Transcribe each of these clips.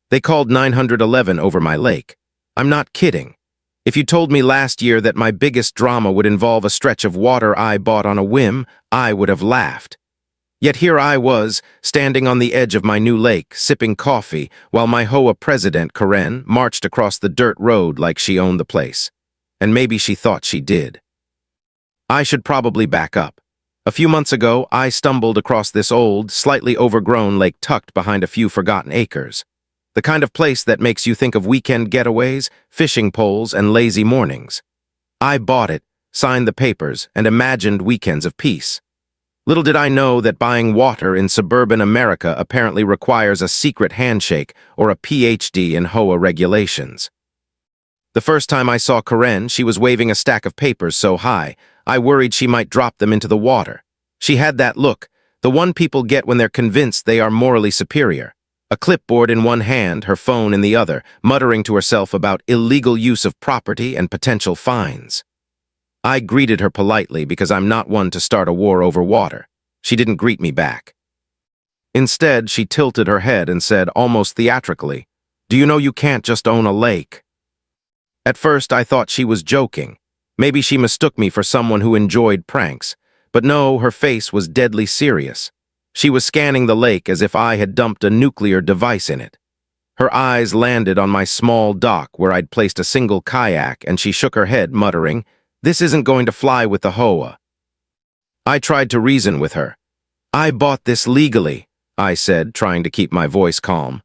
They called 911 over my lake. I'm not kidding. If you told me last year that my biggest drama would involve a stretch of water I bought on a whim, I would have laughed. Yet here I was, standing on the edge of my new lake, sipping coffee, while my HOA president, Karen, marched across the dirt road like she owned the place. And maybe she thought she did. I should probably back up. A few months ago, I stumbled across this old, slightly overgrown lake tucked behind a few forgotten acres. The kind of place that makes you think of weekend getaways, fishing poles, and lazy mornings. I bought it, signed the papers, and imagined weekends of peace. Little did I know that buying water in suburban America apparently requires a secret handshake or a PhD in HOA regulations. The first time I saw Karen, she was waving a stack of papers so high, I worried she might drop them into the water. She had that look, the one people get when they're convinced they are morally superior. A clipboard in one hand, her phone in the other, muttering to herself about illegal use of property and potential fines. I greeted her politely because I'm not one to start a war over water. She didn't greet me back. Instead, she tilted her head and said, almost theatrically, "Do you know you can't just own a lake?" At first, I thought she was joking. Maybe she mistook me for someone who enjoyed pranks. But no, her face was deadly serious. She was scanning the lake as if I had dumped a nuclear device in it. Her eyes landed on my small dock where I'd placed a single kayak, and she shook her head, muttering, "This isn't going to fly with the HOA." I tried to reason with her. "I bought this legally," I said, trying to keep my voice calm.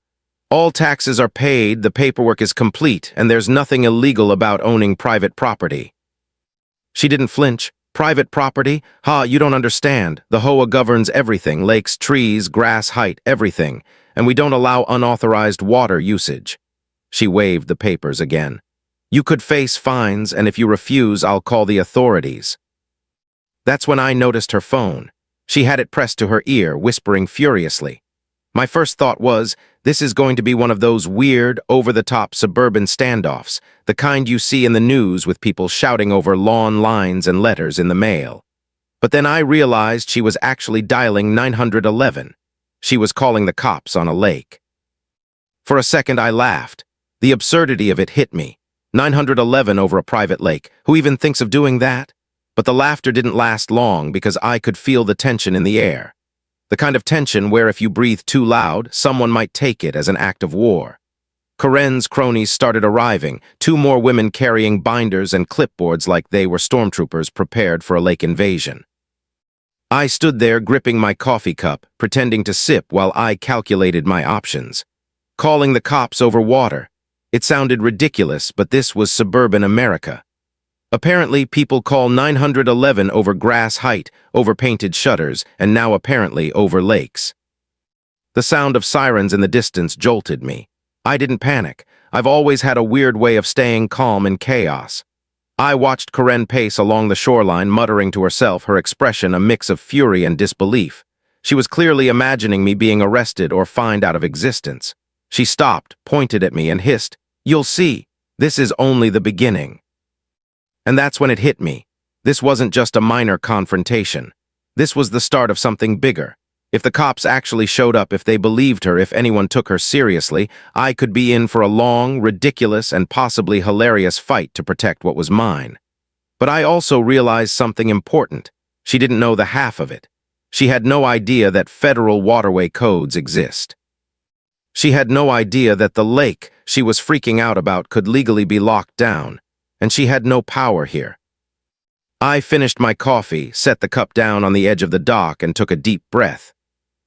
"All taxes are paid, the paperwork is complete, and there's nothing illegal about owning private property." She didn't flinch. "Private property? Ha, you don't understand. The HOA governs everything, lakes, trees, grass height, everything, and we don't allow unauthorized water usage." She waved the papers again. "You could face fines, and if you refuse, I'll call the authorities." That's when I noticed her phone. She had it pressed to her ear, whispering furiously. My first thought was, this is going to be one of those weird, over-the-top suburban standoffs, the kind you see in the news with people shouting over lawn lines and letters in the mail. But then I realized she was actually dialing 911. She was calling the cops on a lake. For a second, I laughed. The absurdity of it hit me. 911 over a private lake. Who even thinks of doing that? But the laughter didn't last long because I could feel the tension in the air. The kind of tension where if you breathe too loud, someone might take it as an act of war. Karen's cronies started arriving, 2 more women carrying binders and clipboards like they were stormtroopers prepared for a lake invasion. I stood there gripping my coffee cup, pretending to sip while I calculated my options. Calling the cops over water. It sounded ridiculous, but this was suburban America. Apparently, people call 911 over grass height, over painted shutters, and now apparently over lakes. The sound of sirens in the distance jolted me. I didn't panic. I've always had a weird way of staying calm in chaos. I watched Karen pace along the shoreline, muttering to herself, her expression a mix of fury and disbelief. She was clearly imagining me being arrested or fined out of existence. She stopped, pointed at me, and hissed, "You'll see. This is only the beginning." And that's when it hit me. This wasn't just a minor confrontation. This was the start of something bigger. If the cops actually showed up, if they believed her, if anyone took her seriously, I could be in for a long, ridiculous, and possibly hilarious fight to protect what was mine. But I also realized something important. She didn't know the half of it. She had no idea that federal waterway codes exist. She had no idea that the lake she was freaking out about could legally be locked down. And she had no power here. I finished my coffee, set the cup down on the edge of the dock, and took a deep breath.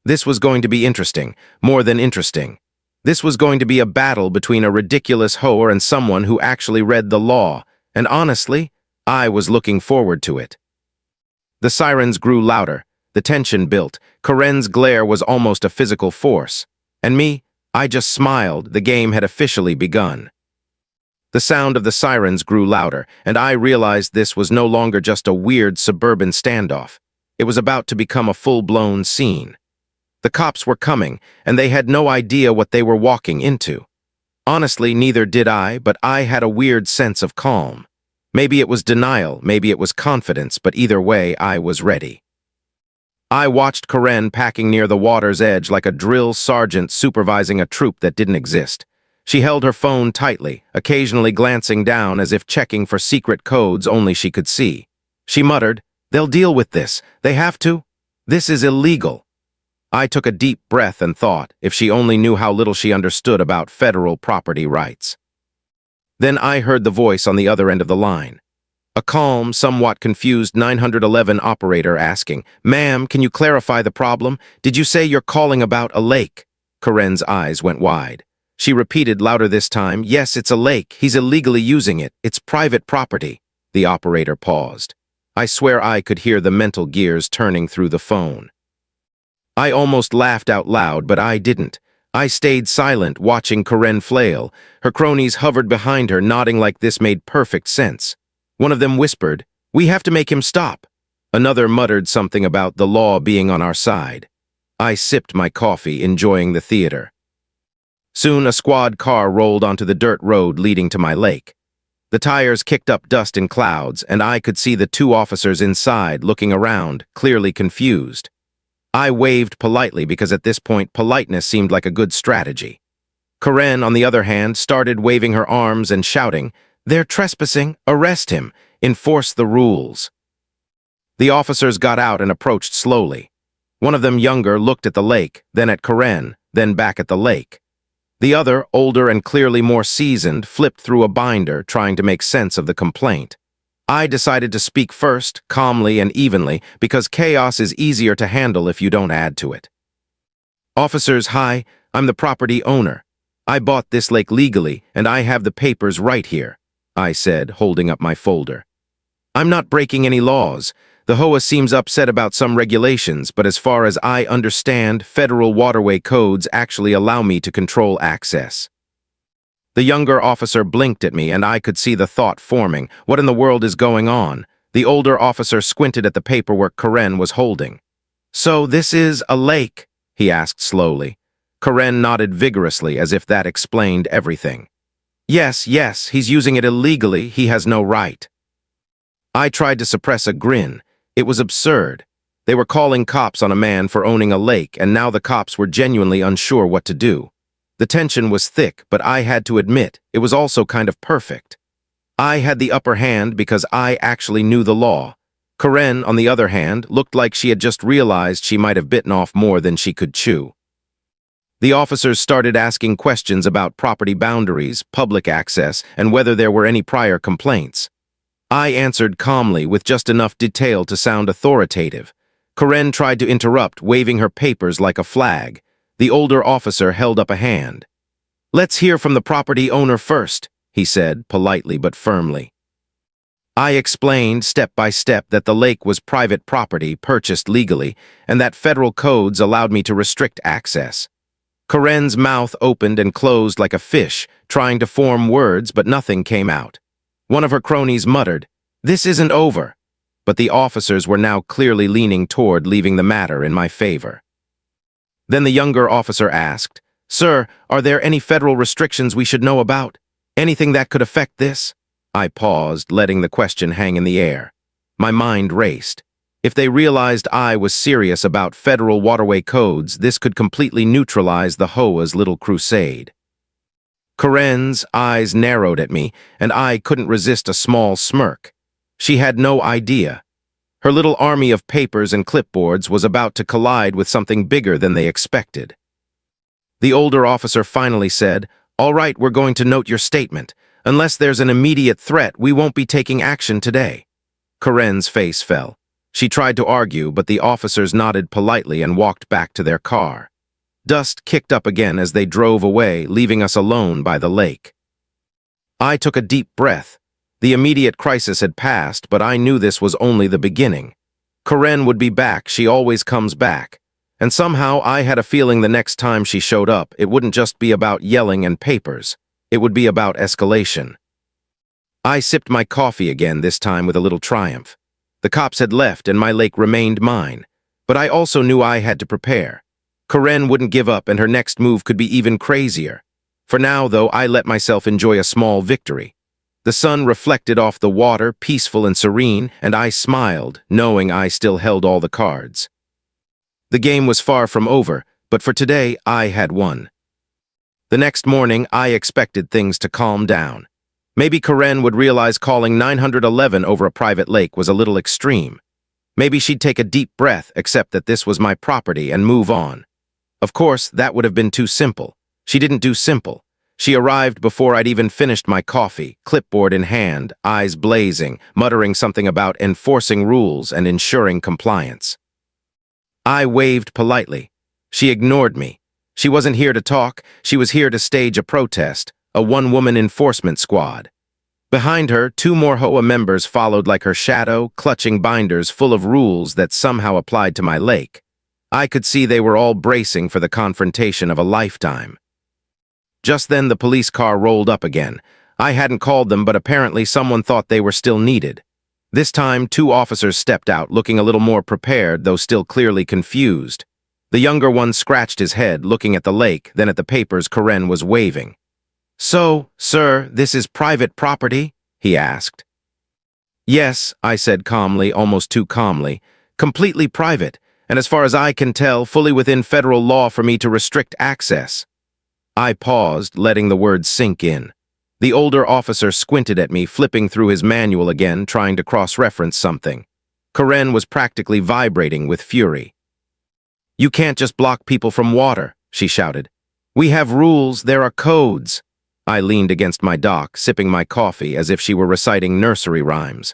This was going to be interesting, more than interesting. This was going to be a battle between a ridiculous HOA and someone who actually read the law, and honestly, I was looking forward to it. The sirens grew louder, the tension built, Karen's glare was almost a physical force. And me, I just smiled, the game had officially begun. The sound of the sirens grew louder, and I realized this was no longer just a weird suburban standoff. It was about to become a full-blown scene. The cops were coming, and they had no idea what they were walking into. Honestly, neither did I, but I had a weird sense of calm. Maybe it was denial, maybe it was confidence, but either way, I was ready. I watched Karen packing near the water's edge like a drill sergeant supervising a troop that didn't exist. She held her phone tightly, occasionally glancing down as if checking for secret codes only she could see. She muttered, "They'll deal with this. They have to. This is illegal." I took a deep breath and thought, if she only knew how little she understood about federal property rights. Then I heard the voice on the other end of the line. A calm, somewhat confused 911 operator asking, "Ma'am, can you clarify the problem? Did you say you're calling about a lake?" Karen's eyes went wide. She repeated louder this time, "Yes, it's a lake. He's illegally using it. It's private property." The operator paused. I swear I could hear the mental gears turning through the phone. I almost laughed out loud, but I didn't. I stayed silent, watching Karen flail. Her cronies hovered behind her, nodding like this made perfect sense. One of them whispered, "We have to make him stop." Another muttered something about the law being on our side. I sipped my coffee, enjoying the theater. Soon a squad car rolled onto the dirt road leading to my lake. The tires kicked up dust in clouds, and I could see the two officers inside looking around, clearly confused. I waved politely because at this point politeness seemed like a good strategy. Karen, on the other hand, started waving her arms and shouting, "They're trespassing, arrest him, enforce the rules." The officers got out and approached slowly. One of them, younger, looked at the lake, then at Karen, then back at the lake. The other, older and clearly more seasoned, flipped through a binder, trying to make sense of the complaint. I decided to speak first, calmly and evenly, because chaos is easier to handle if you don't add to it. "Officers, hi, I'm the property owner. I bought this lake legally, and I have the papers right here," I said, holding up my folder. "I'm not breaking any laws. The HOA seems upset about some regulations, but as far as I understand, federal waterway codes actually allow me to control access." The younger officer blinked at me, and I could see the thought forming, what in the world is going on? The older officer squinted at the paperwork Karen was holding. "So this is a lake?" he asked slowly. Karen nodded vigorously, as if that explained everything. Yes, he's using it illegally. He has no right." I tried to suppress a grin. It was absurd. They were calling cops on a man for owning a lake, and now the cops were genuinely unsure what to do. The tension was thick, but I had to admit, it was also kind of perfect. I had the upper hand because I actually knew the law. Karen, on the other hand, looked like she had just realized she might have bitten off more than she could chew. The officers started asking questions about property boundaries, public access, and whether there were any prior complaints. I answered calmly, with just enough detail to sound authoritative. Karen tried to interrupt, waving her papers like a flag. The older officer held up a hand. "Let's hear from the property owner first," he said, politely but firmly. I explained step by step that the lake was private property purchased legally, and that federal codes allowed me to restrict access. Karen's mouth opened and closed like a fish, trying to form words, but nothing came out. One of her cronies muttered, "This isn't over," but the officers were now clearly leaning toward leaving the matter in my favor. Then the younger officer asked, "Sir, are there any federal restrictions we should know about? Anything that could affect this?" I paused, letting the question hang in the air. My mind raced. If they realized I was serious about federal waterway codes, this could completely neutralize the HOA's little crusade. Karen's eyes narrowed at me, and I couldn't resist a small smirk. She had no idea. Her little army of papers and clipboards was about to collide with something bigger than they expected. The older officer finally said, "All right, we're going to note your statement. Unless there's an immediate threat, we won't be taking action today." Karen's face fell. She tried to argue, but the officers nodded politely and walked back to their car. Dust kicked up again as they drove away, leaving us alone by the lake. I took a deep breath. The immediate crisis had passed, but I knew this was only the beginning. Karen would be back, she always comes back. And somehow I had a feeling the next time she showed up, it wouldn't just be about yelling and papers. It would be about escalation. I sipped my coffee again, this time with a little triumph. The cops had left and my lake remained mine. But I also knew I had to prepare. Karen wouldn't give up and her next move could be even crazier. For now, though, I let myself enjoy a small victory. The sun reflected off the water, peaceful and serene, and I smiled, knowing I still held all the cards. The game was far from over, but for today, I had won. The next morning, I expected things to calm down. Maybe Karen would realize calling 911 over a private lake was a little extreme. Maybe she'd take a deep breath, accept that this was my property, and move on. Of course, that would have been too simple. She didn't do simple. She arrived before I'd even finished my coffee, clipboard in hand, eyes blazing, muttering something about enforcing rules and ensuring compliance. I waved politely. She ignored me. She wasn't here to talk, she was here to stage a protest, a one-woman enforcement squad. Behind her, 2 more HOA members followed like her shadow, clutching binders full of rules that somehow applied to my lake. I could see they were all bracing for the confrontation of a lifetime. Just then the police car rolled up again. I hadn't called them, but apparently someone thought they were still needed. This time, 2 officers stepped out, looking a little more prepared, though still clearly confused. The younger one scratched his head, looking at the lake, then at the papers Karen was waving. "So, sir, this is private property?" he asked. "Yes," I said calmly, almost too calmly. "Completely private, and as far as I can tell, fully within federal law for me to restrict access." I paused, letting the words sink in. The older officer squinted at me, flipping through his manual again, trying to cross-reference something. Karen was practically vibrating with fury. "You can't just block people from water," she shouted. "We have rules, there are codes." I leaned against my dock, sipping my coffee as if she were reciting nursery rhymes.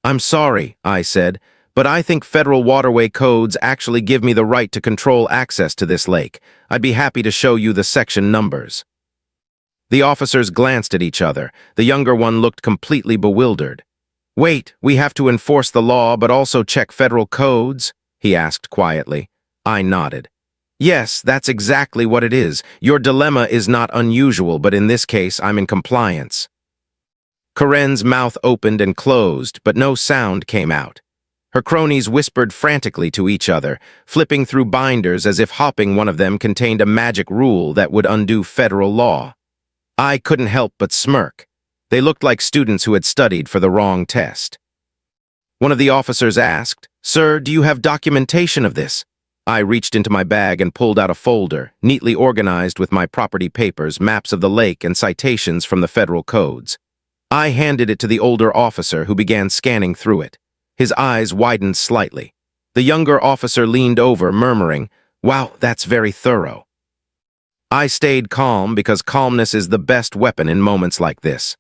"I'm sorry," I said, "but I think federal waterway codes actually give me the right to control access to this lake. I'd be happy to show you the section numbers." The officers glanced at each other. The younger one looked completely bewildered. "Wait, we have to enforce the law but also check federal codes?" he asked quietly. I nodded. "Yes, that's exactly what it is. Your dilemma is not unusual, but in this case, I'm in compliance." Karen's mouth opened and closed, but no sound came out. Her cronies whispered frantically to each other, flipping through binders as if hopping one of them contained a magic rule that would undo federal law. I couldn't help but smirk. They looked like students who had studied for the wrong test. One of the officers asked, "Sir, do you have documentation of this?" I reached into my bag and pulled out a folder, neatly organized with my property papers, maps of the lake, and citations from the federal codes. I handed it to the older officer, who began scanning through it. His eyes widened slightly. The younger officer leaned over, murmuring, "Wow, that's very thorough." I stayed calm because calmness is the best weapon in moments like this.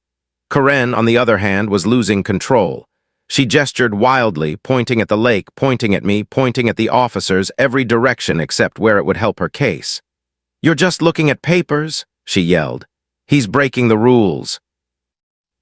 Karen, on the other hand, was losing control. She gestured wildly, pointing at the lake, pointing at me, pointing at the officers, every direction except where it would help her case. "You're just looking at papers," she yelled. "He's breaking the rules."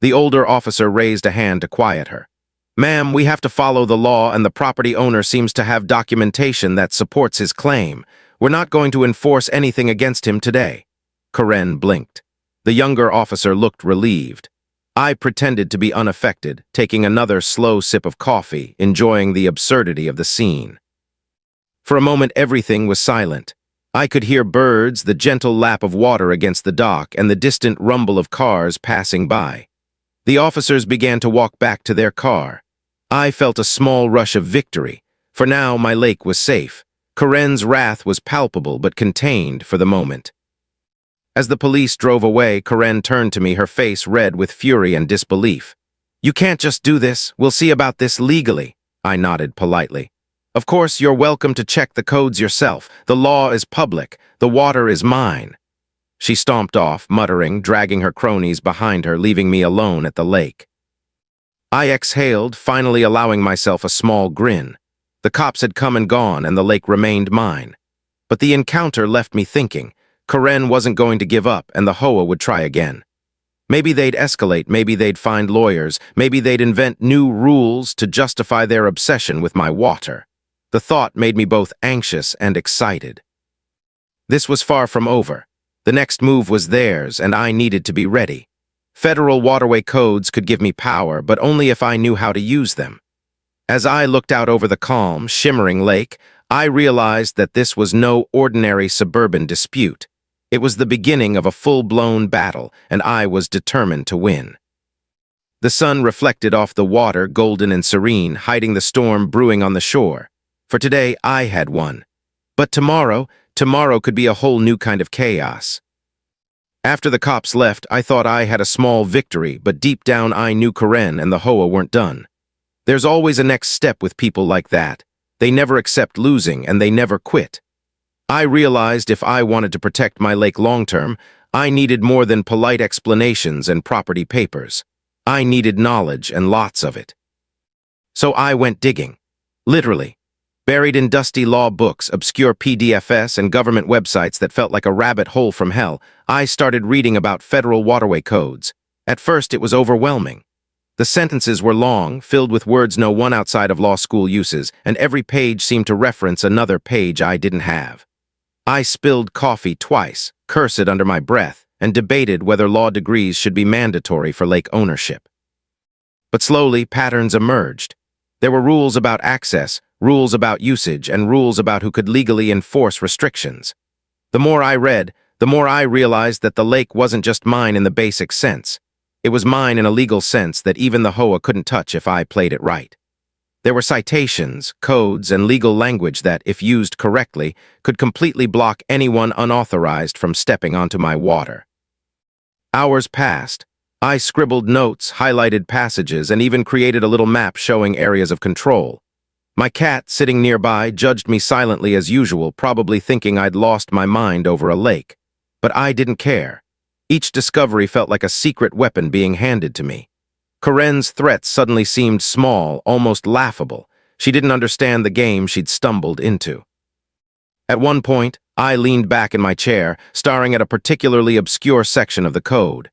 The older officer raised a hand to quiet her. "Ma'am, we have to follow the law, and the property owner seems to have documentation that supports his claim. We're not going to enforce anything against him today." Karen blinked. The younger officer looked relieved. I pretended to be unaffected, taking another slow sip of coffee, enjoying the absurdity of the scene. For a moment, everything was silent. I could hear birds, the gentle lap of water against the dock, and the distant rumble of cars passing by. The officers began to walk back to their car. I felt a small rush of victory, for now my lake was safe. Karen's wrath was palpable but contained for the moment. As the police drove away, Karen turned to me, her face red with fury and disbelief. "You can't just do this. We'll see about this legally." I nodded politely. "Of course, you're welcome to check the codes yourself. The law is public. The water is mine." She stomped off, muttering, dragging her cronies behind her, leaving me alone at the lake. I exhaled, finally allowing myself a small grin. The cops had come and gone, and the lake remained mine. But the encounter left me thinking. Karen wasn't going to give up, and the HOA would try again. Maybe they'd escalate, maybe they'd find lawyers, maybe they'd invent new rules to justify their obsession with my water. The thought made me both anxious and excited. This was far from over. The next move was theirs, and I needed to be ready. Federal waterway codes could give me power, but only if I knew how to use them. As I looked out over the calm, shimmering lake, I realized that this was no ordinary suburban dispute. It was the beginning of a full-blown battle, and I was determined to win. The sun reflected off the water, golden and serene, hiding the storm brewing on the shore. For today, I had won. But tomorrow could be a whole new kind of chaos. After the cops left, I thought I had a small victory, but deep down I knew Karen and the HOA weren't done. There's always a next step with people like that. They never accept losing, and they never quit. I realized if I wanted to protect my lake long-term, I needed more than polite explanations and property papers. I needed knowledge, and lots of it. So I went digging. Literally. Buried in dusty law books, obscure PDFs, and government websites that felt like a rabbit hole from hell, I started reading about federal waterway codes. At first, it was overwhelming. The sentences were long, filled with words no one outside of law school uses, and every page seemed to reference another page I didn't have. I spilled coffee twice, cursed under my breath, and debated whether law degrees should be mandatory for lake ownership. But slowly, patterns emerged. There were rules about access, rules about usage, and rules about who could legally enforce restrictions. The more I read, the more I realized that the lake wasn't just mine in the basic sense. It was mine in a legal sense that even the HOA couldn't touch if I played it right. There were citations, codes, and legal language that, if used correctly, could completely block anyone unauthorized from stepping onto my water. Hours passed. I scribbled notes, highlighted passages, and even created a little map showing areas of control. My cat, sitting nearby, judged me silently as usual, probably thinking I'd lost my mind over a lake. But I didn't care. Each discovery felt like a secret weapon being handed to me. Karen's threats suddenly seemed small, almost laughable. She didn't understand the game she'd stumbled into. At one point, I leaned back in my chair, staring at a particularly obscure section of the code.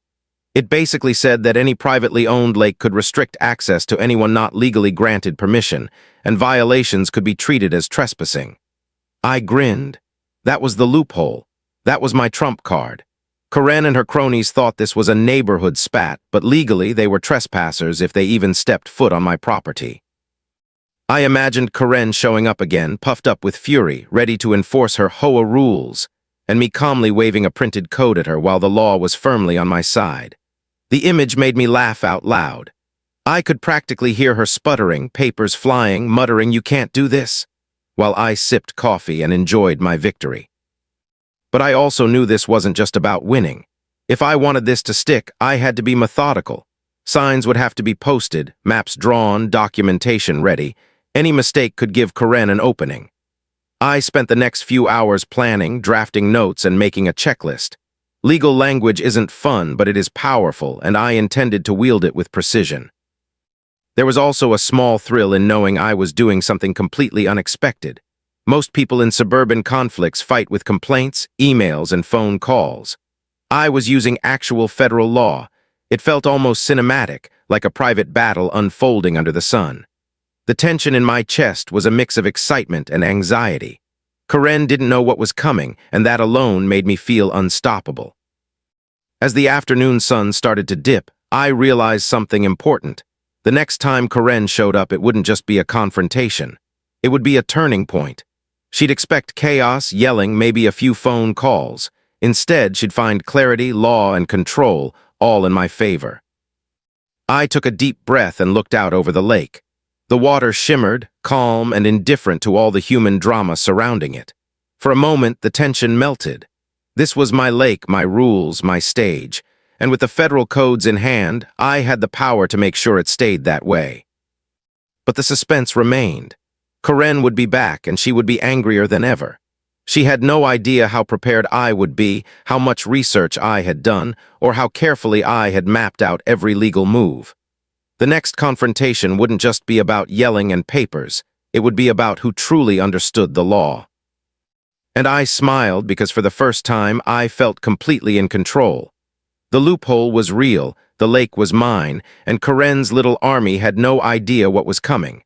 It basically said that any privately owned lake could restrict access to anyone not legally granted permission, and violations could be treated as trespassing. I grinned. That was the loophole. That was my trump card. Karen and her cronies thought this was a neighborhood spat, but legally they were trespassers if they even stepped foot on my property. I imagined Karen showing up again, puffed up with fury, ready to enforce her HOA rules, and me calmly waving a printed code at her while the law was firmly on my side. The image made me laugh out loud. I could practically hear her sputtering, papers flying, muttering, "You can't do this," while I sipped coffee and enjoyed my victory. But I also knew this wasn't just about winning. If I wanted this to stick, I had to be methodical. Signs would have to be posted, maps drawn, documentation ready. Any mistake could give Karen an opening. I spent the next few hours planning, drafting notes, and making a checklist. Legal language isn't fun, but it is powerful, and I intended to wield it with precision. There was also a small thrill in knowing I was doing something completely unexpected. Most people in suburban conflicts fight with complaints, emails, and phone calls. I was using actual federal law. It felt almost cinematic, like a private battle unfolding under the sun. The tension in my chest was a mix of excitement and anxiety. Karen didn't know what was coming, and that alone made me feel unstoppable. As the afternoon sun started to dip, I realized something important. The next time Karen showed up, it wouldn't just be a confrontation. It would be a turning point. She'd expect chaos, yelling, maybe a few phone calls. Instead, she'd find clarity, law, and control, all in my favor. I took a deep breath and looked out over the lake. The water shimmered, calm and indifferent to all the human drama surrounding it. For a moment, the tension melted. This was my lake, my rules, my stage, and with the federal codes in hand, I had the power to make sure it stayed that way. But the suspense remained. Karen would be back, and she would be angrier than ever. She had no idea how prepared I would be, how much research I had done, or how carefully I had mapped out every legal move. The next confrontation wouldn't just be about yelling and papers. It would be about who truly understood the law. And I smiled because for the first time I felt completely in control. The loophole was real, the lake was mine, and Karen's little army had no idea what was coming.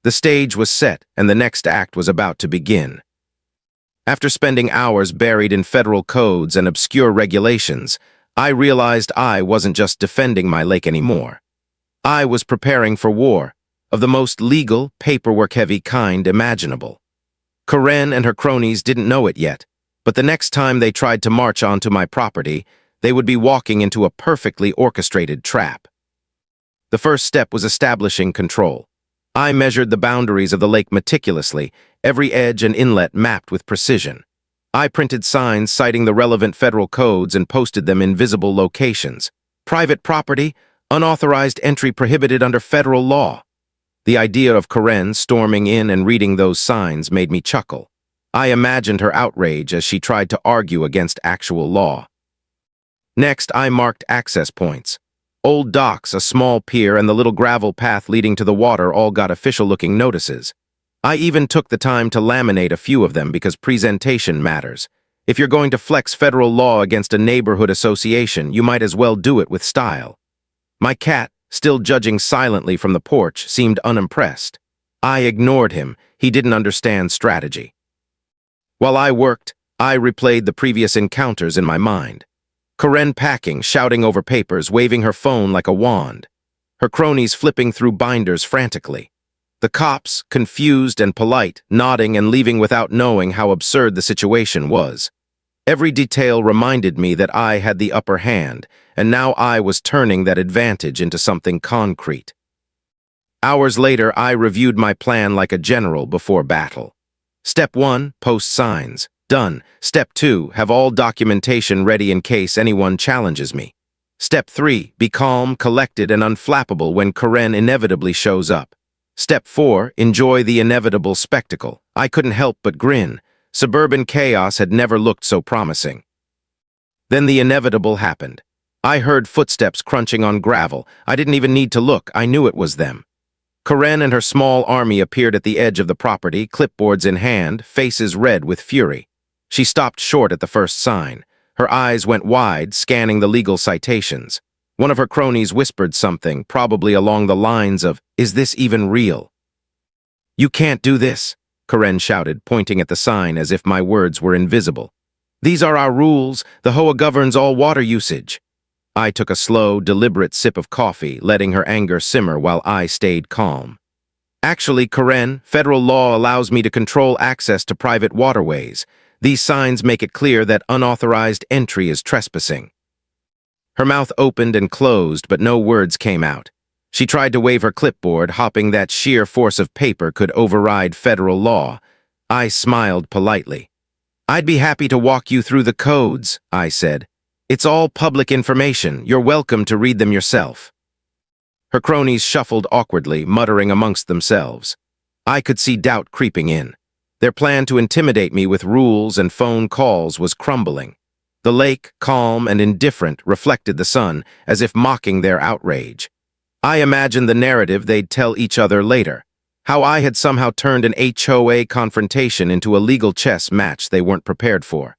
The stage was set, and the next act was about to begin. After spending hours buried in federal codes and obscure regulations, I realized I wasn't just defending my lake anymore. I was preparing for war, of the most legal, paperwork-heavy kind imaginable. Karen and her cronies didn't know it yet, but the next time they tried to march onto my property, they would be walking into a perfectly orchestrated trap. The first step was establishing control. I measured the boundaries of the lake meticulously, every edge and inlet mapped with precision. I printed signs citing the relevant federal codes and posted them in visible locations. Private property, unauthorized entry prohibited under federal law. The idea of Karen storming in and reading those signs made me chuckle. I imagined her outrage as she tried to argue against actual law. Next, I marked access points. Old docks, a small pier, and the little gravel path leading to the water all got official-looking notices. I even took the time to laminate a few of them because presentation matters. If you're going to flex federal law against a neighborhood association, you might as well do it with style. My cat, still judging silently from the porch, seemed unimpressed. I ignored him. He didn't understand strategy. While I worked, I replayed the previous encounters in my mind. Karen packing, shouting over papers, waving her phone like a wand. Her cronies flipping through binders frantically. The cops, confused and polite, nodding and leaving without knowing how absurd the situation was. Every detail reminded me that I had the upper hand, and now I was turning that advantage into something concrete. Hours later, I reviewed my plan like a general before battle. Step 1, post signs. Done. Step 2, have all documentation ready in case anyone challenges me. Step 3, be calm, collected, and unflappable when Karen inevitably shows up. Step 4, enjoy the inevitable spectacle. I couldn't help but grin. Suburban chaos had never looked so promising. Then the inevitable happened. I heard footsteps crunching on gravel. I didn't even need to look. I knew it was them. Karen and her small army appeared at the edge of the property, clipboards in hand, faces red with fury. She stopped short at the first sign. Her eyes went wide, scanning the legal citations. One of her cronies whispered something, probably along the lines of, "Is this even real?" "You can't do this," Karen shouted, pointing at the sign as if my words were invisible. "These are our rules. The HOA governs all water usage." I took a slow, deliberate sip of coffee, letting her anger simmer while I stayed calm. "Actually, Karen, federal law allows me to control access to private waterways. These signs make it clear that unauthorized entry is trespassing." Her mouth opened and closed, but no words came out. She tried to wave her clipboard, hoping that sheer force of paper could override federal law. I smiled politely. "I'd be happy to walk you through the codes," I said. "It's all public information. You're welcome to read them yourself." Her cronies shuffled awkwardly, muttering amongst themselves. I could see doubt creeping in. Their plan to intimidate me with rules and phone calls was crumbling. The lake, calm and indifferent, reflected the sun, as if mocking their outrage. I imagined the narrative they'd tell each other later, how I had somehow turned an HOA confrontation into a legal chess match they weren't prepared for.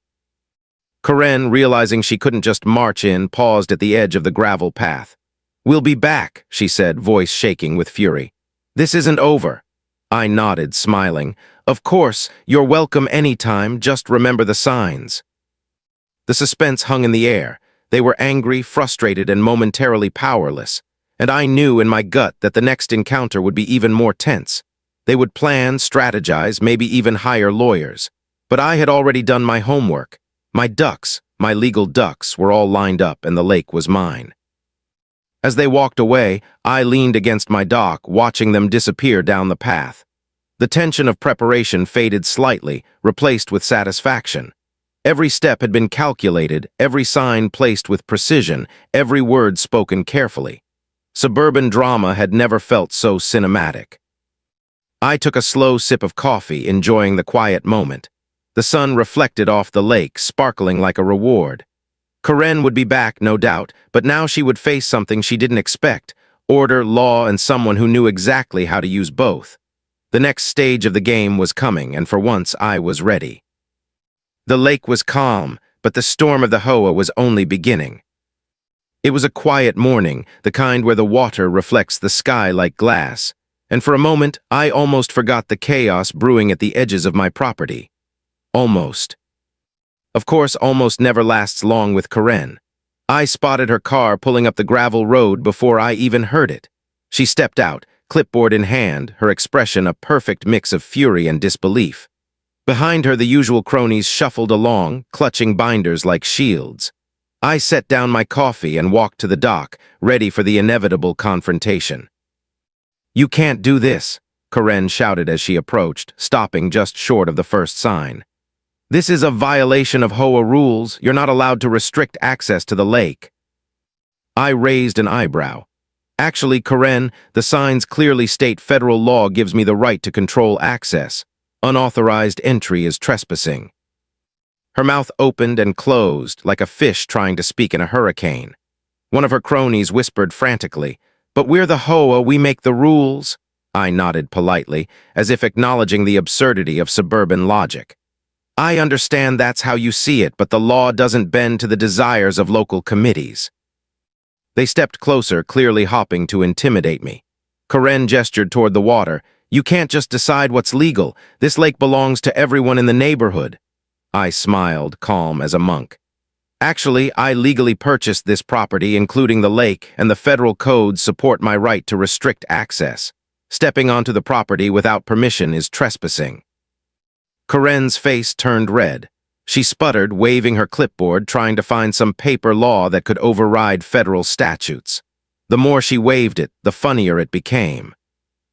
Karen, realizing she couldn't just march in, paused at the edge of the gravel path. "We'll be back," she said, voice shaking with fury. "This isn't over." I nodded, smiling. "Of course, you're welcome anytime, just remember the signs." The suspense hung in the air. They were angry, frustrated, and momentarily powerless. And I knew in my gut that the next encounter would be even more tense. They would plan, strategize, maybe even hire lawyers. But I had already done my homework. My ducks, my legal ducks, were all lined up and the lake was mine. As they walked away, I leaned against my dock, watching them disappear down the path. The tension of preparation faded slightly, replaced with satisfaction. Every step had been calculated, every sign placed with precision, every word spoken carefully. Suburban drama had never felt so cinematic. I took a slow sip of coffee, enjoying the quiet moment. The sun reflected off the lake, sparkling like a reward. Karen would be back, no doubt, but now she would face something she didn't expect: order, law, and someone who knew exactly how to use both. The next stage of the game was coming, and for once I was ready. The lake was calm, but the storm of the HOA was only beginning. It was a quiet morning, the kind where the water reflects the sky like glass, and for a moment I almost forgot the chaos brewing at the edges of my property. Almost. Of course, almost never lasts long with Karen. I spotted her car pulling up the gravel road before I even heard it. She stepped out, clipboard in hand, her expression a perfect mix of fury and disbelief. Behind her, the usual cronies shuffled along, clutching binders like shields. I set down my coffee and walked to the dock, ready for the inevitable confrontation. "You can't do this," Karen shouted as she approached, stopping just short of the first sign. "This is a violation of HOA rules. You're not allowed to restrict access to the lake." I raised an eyebrow. "Actually, Karen, the signs clearly state federal law gives me the right to control access. Unauthorized entry is trespassing." Her mouth opened and closed like a fish trying to speak in a hurricane. One of her cronies whispered frantically, "But we're the HOA, we make the rules." I nodded politely, as if acknowledging the absurdity of suburban logic. "I understand that's how you see it, but the law doesn't bend to the desires of local committees." They stepped closer, clearly hoping to intimidate me. Karen gestured toward the water. "You can't just decide what's legal. This lake belongs to everyone in the neighborhood." I smiled, calm as a monk. "Actually, I legally purchased this property, including the lake, and the federal codes support my right to restrict access. Stepping onto the property without permission is trespassing." Karen's face turned red. She sputtered, waving her clipboard, trying to find some paper law that could override federal statutes. The more she waved it, the funnier it became.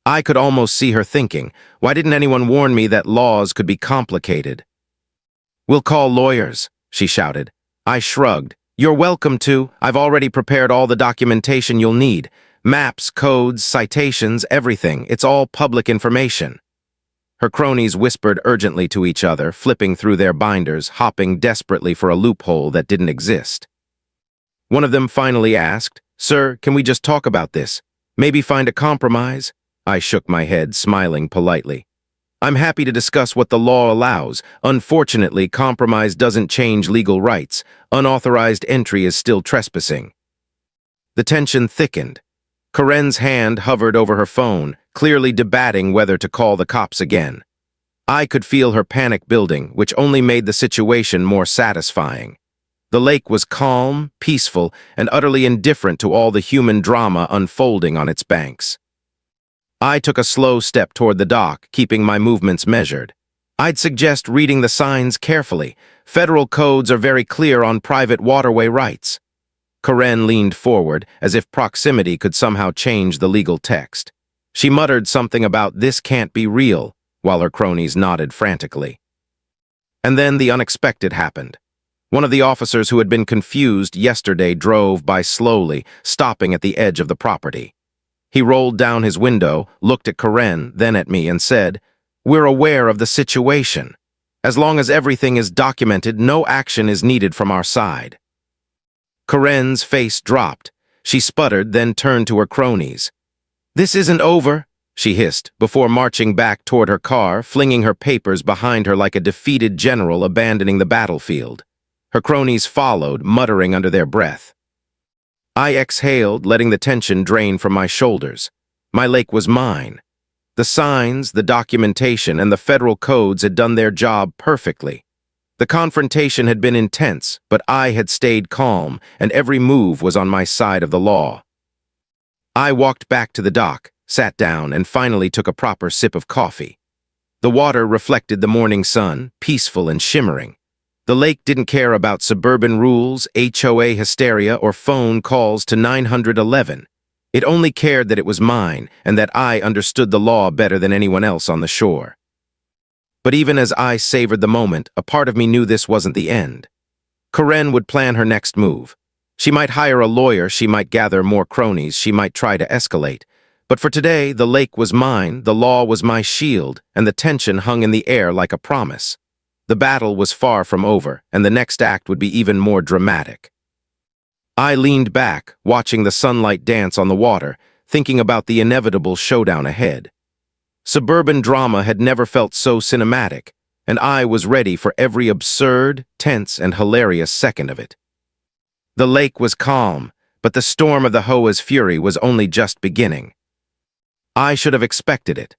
I could almost see her thinking, why didn't anyone warn me that laws could be complicated? "We'll call lawyers," she shouted. I shrugged. "You're welcome to. I've already prepared all the documentation you'll need. Maps, codes, citations, everything. It's all public information." Her cronies whispered urgently to each other, flipping through their binders, hopping desperately for a loophole that didn't exist. One of them finally asked, "Sir, can we just talk about this? Maybe find a compromise?" I shook my head, smiling politely. "I'm happy to discuss what the law allows. Unfortunately, compromise doesn't change legal rights. Unauthorized entry is still trespassing." The tension thickened. Karen's hand hovered over her phone, clearly debating whether to call the cops again. I could feel her panic building, which only made the situation more satisfying. The lake was calm, peaceful, and utterly indifferent to all the human drama unfolding on its banks. I took a slow step toward the dock, keeping my movements measured. "I'd suggest reading the signs carefully. Federal codes are very clear on private waterway rights." Karen leaned forward, as if proximity could somehow change the legal text. She muttered something about "this can't be real," while her cronies nodded frantically. And then the unexpected happened. One of the officers who had been confused yesterday drove by slowly, stopping at the edge of the property. He rolled down his window, looked at Karen, then at me, and said, "We're aware of the situation. As long as everything is documented, no action is needed from our side." Karen's face dropped. She sputtered, then turned to her cronies. "This isn't over," she hissed, before marching back toward her car, flinging her papers behind her like a defeated general abandoning the battlefield. Her cronies followed, muttering under their breath. I exhaled, letting the tension drain from my shoulders. My lake was mine. The signs, the documentation, and the federal codes had done their job perfectly. The confrontation had been intense, but I had stayed calm, and every move was on my side of the law. I walked back to the dock, sat down, and finally took a proper sip of coffee. The water reflected the morning sun, peaceful and shimmering. The lake didn't care about suburban rules, HOA hysteria, or phone calls to 911. It only cared that it was mine, and that I understood the law better than anyone else on the shore. But even as I savored the moment, a part of me knew this wasn't the end. Karen would plan her next move. She might hire a lawyer, she might gather more cronies, she might try to escalate. But for today, the lake was mine, the law was my shield, and the tension hung in the air like a promise. The battle was far from over, and the next act would be even more dramatic. I leaned back, watching the sunlight dance on the water, thinking about the inevitable showdown ahead. Suburban drama had never felt so cinematic, and I was ready for every absurd, tense, and hilarious second of it. The lake was calm, but the storm of the HOA's fury was only just beginning. I should have expected it.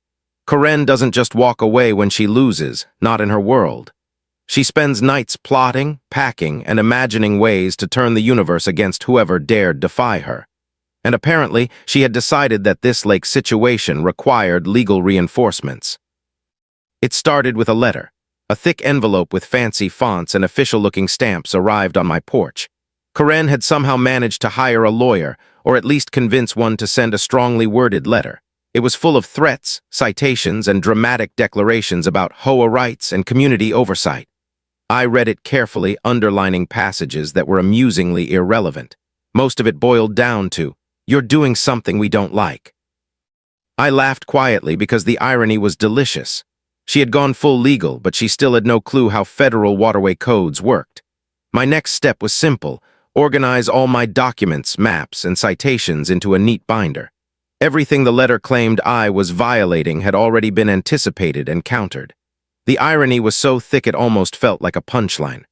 Karen doesn't just walk away when she loses, not in her world. She spends nights plotting, packing, and imagining ways to turn the universe against whoever dared defy her. And apparently, she had decided that this lake situation required legal reinforcements. It started with a letter. A thick envelope with fancy fonts and official-looking stamps arrived on my porch. Karen had somehow managed to hire a lawyer, or at least convince one to send a strongly worded letter. It was full of threats, citations, and dramatic declarations about HOA rights and community oversight. I read it carefully, underlining passages that were amusingly irrelevant. Most of it boiled down to, "You're doing something we don't like." I laughed quietly because the irony was delicious. She had gone full legal, but she still had no clue how federal waterway codes worked. My next step was simple: organize all my documents, maps, and citations into a neat binder. Everything the letter claimed I was violating had already been anticipated and countered. The irony was so thick it almost felt like a punchline.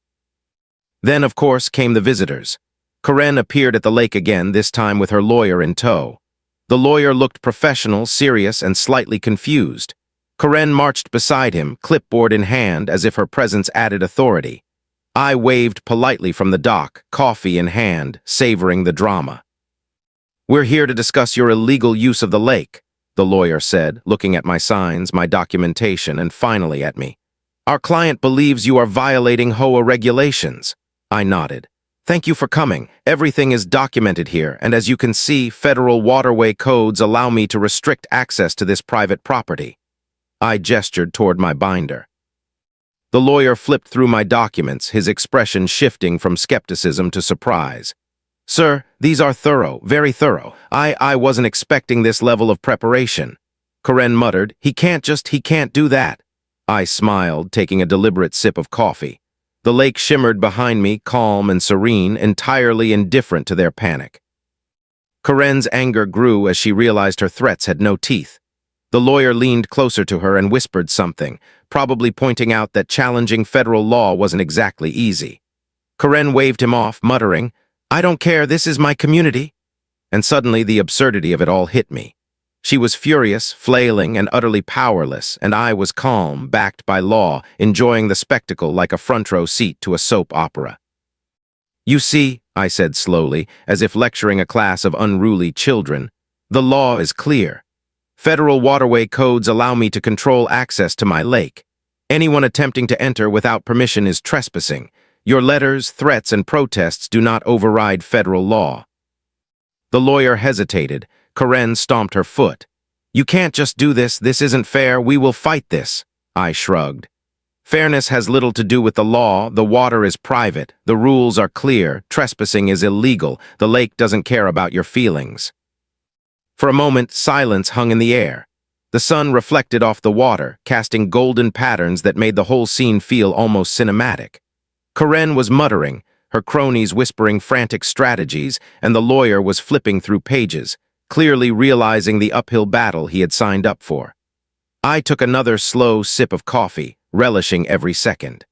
Then, of course, came the visitors. Karen appeared at the lake again, this time with her lawyer in tow. The lawyer looked professional, serious, and slightly confused. Karen marched beside him, clipboard in hand, as if her presence added authority. I waved politely from the dock, coffee in hand, savoring the drama. "We're here to discuss your illegal use of the lake," the lawyer said, looking at my signs, my documentation, and finally at me. "Our client believes you are violating HOA regulations." I nodded. "Thank you for coming. Everything is documented here, and as you can see, federal waterway codes allow me to restrict access to this private property." I gestured toward my binder. The lawyer flipped through my documents, his expression shifting from skepticism to surprise. "Sir, these are thorough, very thorough. I wasn't expecting this level of preparation." Karen muttered, he can't do that." I smiled, taking a deliberate sip of coffee. The lake shimmered behind me, calm and serene, entirely indifferent to their panic. Karen's anger grew as she realized her threats had no teeth. The lawyer leaned closer to her and whispered something, probably pointing out that challenging federal law wasn't exactly easy. Karen waved him off, muttering, "I don't care, this is my community." And suddenly the absurdity of it all hit me. She was furious, flailing, and utterly powerless, and I was calm, backed by law, enjoying the spectacle like a front-row seat to a soap opera. "You see," I said slowly, as if lecturing a class of unruly children, "the law is clear. Federal waterway codes allow me to control access to my lake. Anyone attempting to enter without permission is trespassing. Your letters, threats, and protests do not override federal law." The lawyer hesitated. Karen stomped her foot. "You can't just do this. This isn't fair. We will fight this." I shrugged. "Fairness has little to do with the law. The water is private. The rules are clear. Trespassing is illegal. The lake doesn't care about your feelings." For a moment, silence hung in the air. The sun reflected off the water, casting golden patterns that made the whole scene feel almost cinematic. Karen was muttering, her cronies whispering frantic strategies, and the lawyer was flipping through pages, clearly realizing the uphill battle he had signed up for. I took another slow sip of coffee, relishing every second.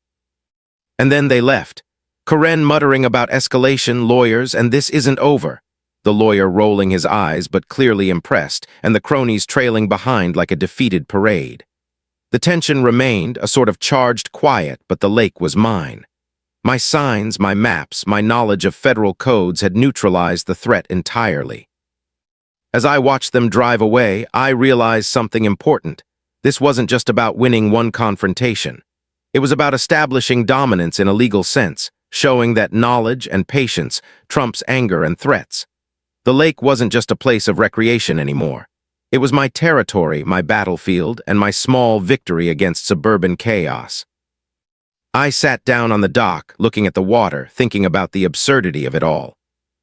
And then they left. Karen muttering about escalation, lawyers, and this isn't over. The lawyer rolling his eyes but clearly impressed, and the cronies trailing behind like a defeated parade. The tension remained, a sort of charged quiet, but the lake was mine. My signs, my maps, my knowledge of federal codes had neutralized the threat entirely. As I watched them drive away, I realized something important. This wasn't just about winning one confrontation. It was about establishing dominance in a legal sense, showing that knowledge and patience trumps anger and threats. The lake wasn't just a place of recreation anymore. It was my territory, my battlefield, and my small victory against suburban chaos. I sat down on the dock, looking at the water, thinking about the absurdity of it all.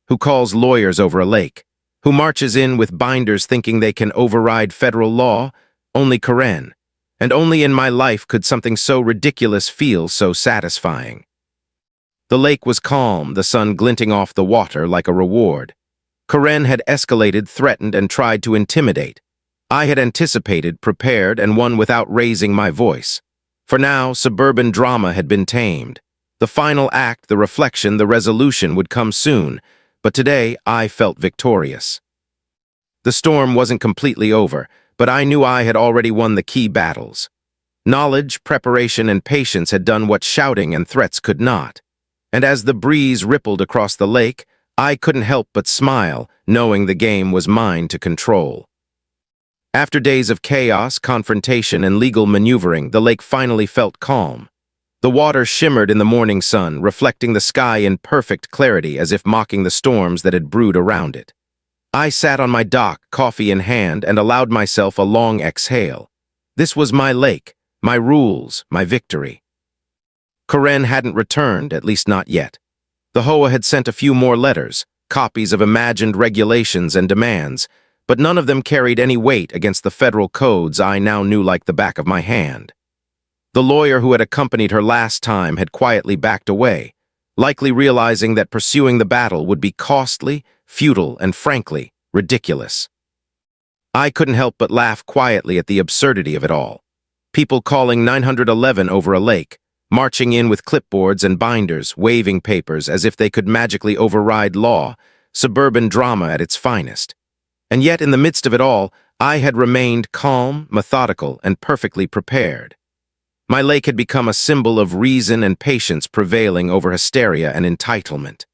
Who calls lawyers over a lake? Who marches in with binders thinking they can override federal law? Only Karen. And only in my life could something so ridiculous feel so satisfying. The lake was calm, the sun glinting off the water like a reward. Karen had escalated, threatened, and tried to intimidate. I had anticipated, prepared, and won without raising my voice. For now, suburban drama had been tamed. The final act, the reflection, the resolution would come soon, but today I felt victorious. The storm wasn't completely over, but I knew I had already won the key battles. Knowledge, preparation, and patience had done what shouting and threats could not. And as the breeze rippled across the lake, I couldn't help but smile, knowing the game was mine to control. After days of chaos, confrontation, and legal maneuvering, the lake finally felt calm. The water shimmered in the morning sun, reflecting the sky in perfect clarity as if mocking the storms that had brewed around it. I sat on my dock, coffee in hand, and allowed myself a long exhale. This was my lake, my rules, my victory. Karen hadn't returned, at least not yet. The HOA had sent a few more letters, copies of imagined regulations and demands, but none of them carried any weight against the federal codes I now knew like the back of my hand. The lawyer who had accompanied her last time had quietly backed away, likely realizing that pursuing the battle would be costly, futile, and frankly, ridiculous. I couldn't help but laugh quietly at the absurdity of it all. People calling 911 over a lake, marching in with clipboards and binders, waving papers as if they could magically override law, suburban drama at its finest. And yet, in the midst of it all, I had remained calm, methodical, and perfectly prepared. My lake had become a symbol of reason and patience prevailing over hysteria and entitlement.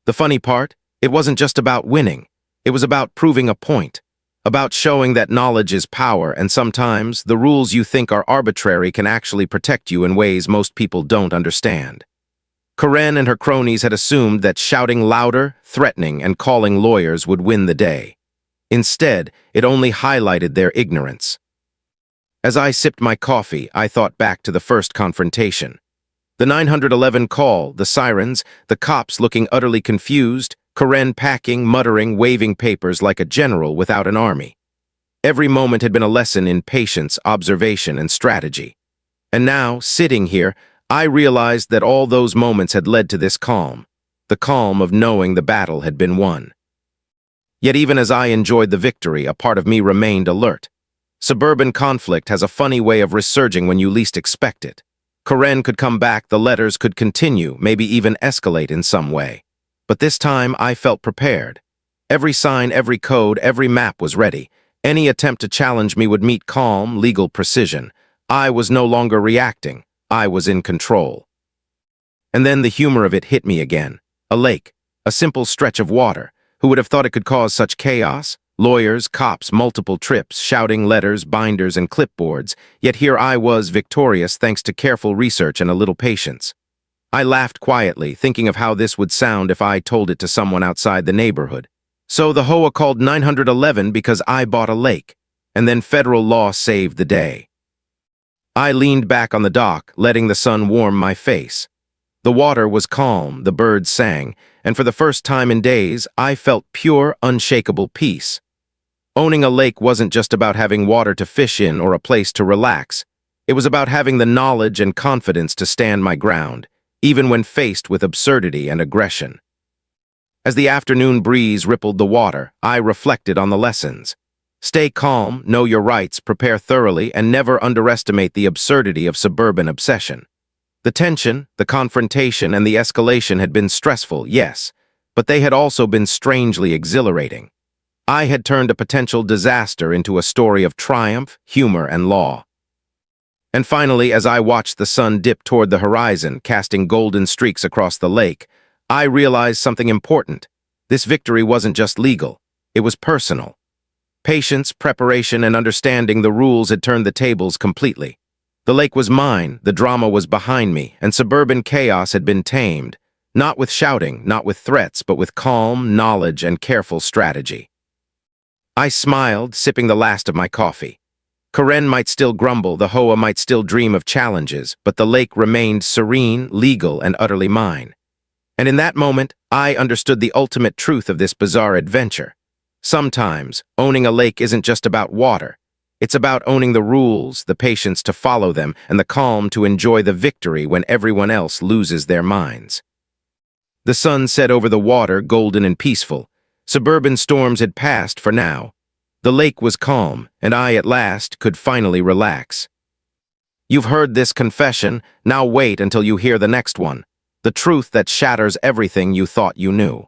The funny part, it wasn't just about winning. It was about proving a point, about showing that knowledge is power, and sometimes the rules you think are arbitrary can actually protect you in ways most people don't understand. Karen and her cronies had assumed that shouting louder, threatening, and calling lawyers would win the day. Instead, it only highlighted their ignorance. As I sipped my coffee, I thought back to the first confrontation. The 911 call, the sirens, the cops looking utterly confused, Karen packing, muttering, waving papers like a general without an army. Every moment had been a lesson in patience, observation, and strategy. And now, sitting here, I realized that all those moments had led to this calm, the calm of knowing the battle had been won. Yet even as I enjoyed the victory, a part of me remained alert. Suburban conflict has a funny way of resurging when you least expect it. Karen could come back, the letters could continue, maybe even escalate in some way. But this time, I felt prepared. Every sign, every code, every map was ready. Any attempt to challenge me would meet calm, legal precision. I was no longer reacting. I was in control. And then the humor of it hit me again. A lake, a simple stretch of water. Who would have thought it could cause such chaos? Lawyers, cops, multiple trips, shouting letters, binders, and clipboards. Yet here I was, victorious thanks to careful research and a little patience. I laughed quietly, thinking of how this would sound if I told it to someone outside the neighborhood. So the HOA called 911 because I bought a lake, and then federal law saved the day. I leaned back on the dock, letting the sun warm my face. The water was calm, the birds sang, and for the first time in days, I felt pure, unshakable peace. Owning a lake wasn't just about having water to fish in or a place to relax. It was about having the knowledge and confidence to stand my ground, even when faced with absurdity and aggression. As the afternoon breeze rippled the water, I reflected on the lessons. Stay calm, know your rights, prepare thoroughly, and never underestimate the absurdity of suburban obsession. The tension, the confrontation, and the escalation had been stressful, yes, but they had also been strangely exhilarating. I had turned a potential disaster into a story of triumph, humor, and law. And finally, as I watched the sun dip toward the horizon, casting golden streaks across the lake, I realized something important. This victory wasn't just legal, it was personal. Patience, preparation, and understanding the rules had turned the tables completely. The lake was mine, the drama was behind me, and suburban chaos had been tamed, not with shouting, not with threats, but with calm, knowledge, and careful strategy. I smiled, sipping the last of my coffee. Karen might still grumble, the HOA might still dream of challenges, but the lake remained serene, legal, and utterly mine. And in that moment, I understood the ultimate truth of this bizarre adventure. Sometimes, owning a lake isn't just about water. It's about owning the rules, the patience to follow them, and the calm to enjoy the victory when everyone else loses their minds. The sun set over the water, golden and peaceful. Suburban storms had passed for now. The lake was calm, and I, at last, could finally relax. You've heard this confession, now wait until you hear the next one. The truth that shatters everything you thought you knew.